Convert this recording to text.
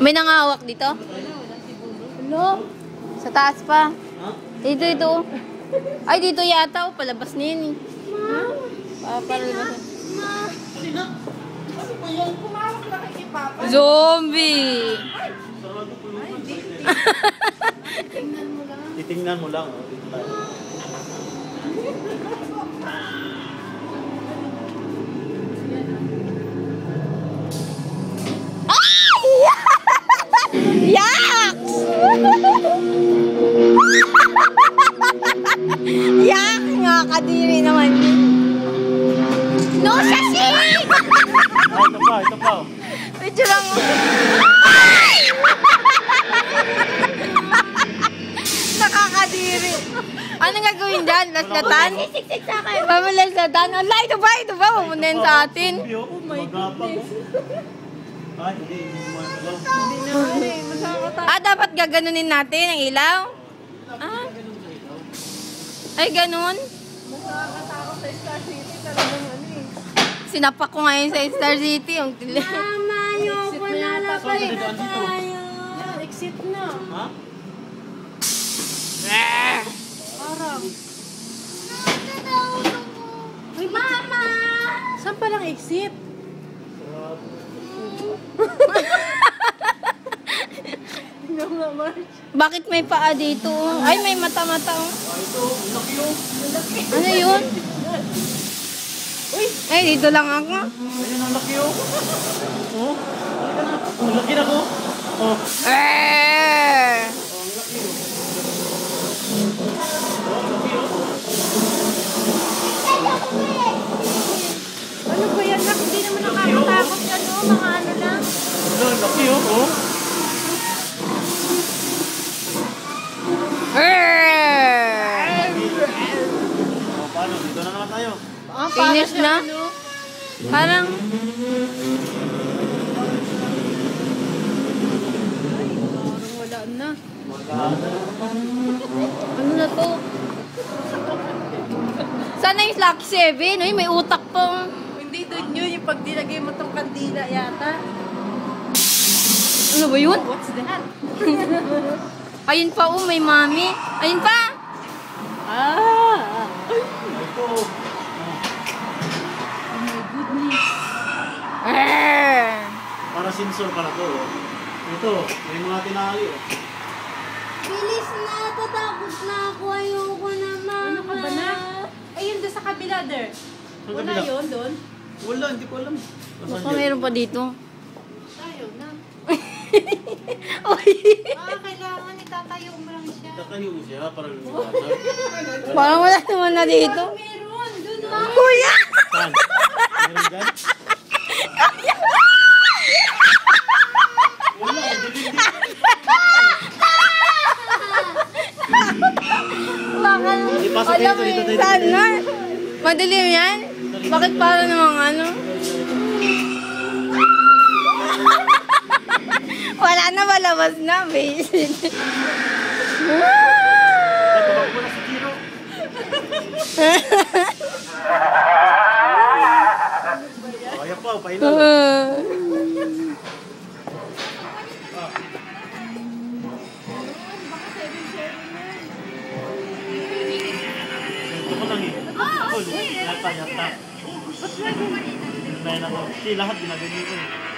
May nangahawak dito? Hello? Sa taas pa. Dito, ito. Ay, dito yata. O, palabas na yun eh. Palabas na. Zombie! Titingnan mo lang. Yak! Yak! Nga kadiri naman yun. No, sasi! Ito pa, ito pa. Medyo lang. Nakakadiri. Anong gagawin dyan? Laslatan? Siksik sa akin. Pamalaslatan? Ala, ito ba? Ito ba? Mamunin sa atin. Oh my goodness. Ay, hindi. Dapat gaganunin natin ang ilaw? Ay, ganun? Nakakatakot sa Star City talagang ano eh. Sinapak ko ngayon sa Star City. Mama, ayoko na labay na tayo. Exit na. Ha? Parang. Uy, Mama! Saan palang exit? Bakit may paa dito? Ay, may mata-mata. Ito, laki yun. Ano yun? Uy, ay, dito lang ako. Ayun, ang laki yun. Oh, ang laki na ko. Oh. Ano ba yan? Hindi naman nakakatakot yan, no? Mga ano lang. Ang laki yun, oh. Paano? Dito na naman tayo. Finish na? Parang... Wala na. Ano na to? Sana yung Lucky 7? Uy, may utak pa. Hindi doon yun, yung pag dilagay mo tong kandila yata. Ano ba yun? What's that? Ayun pa, may mami. Ayun pa! Ito. Oh my goodness. Para sensor ka na to. Oh. Ito, may mga tinali. Oh. Bilis na, tatakot na ako. Ayoko na, Mama. Ano ka ba na? Ayun, doon sa kabila, there. Saan Wala kabila? yun, doon. Wala, hindi ko alam. Baka meron pa dito. Tayo na. Uy! Kailangan itatayo mo lang siya. Tatayo siya para lumiwasa. Parang wala naman na dito. Meron, doon na. Kuya! Saan? Meron dyan? Wala, dilim. Baka, Ipasok alam dito, mo dito, yung dito, sana. Madilim yan? Bakit parang namang ano? Wala na, malabas na, baby. Tabak mo na si Kiro. Kaya pa, pahinal. Ito ko lang eh. Yata. Lahat ginagano ko eh.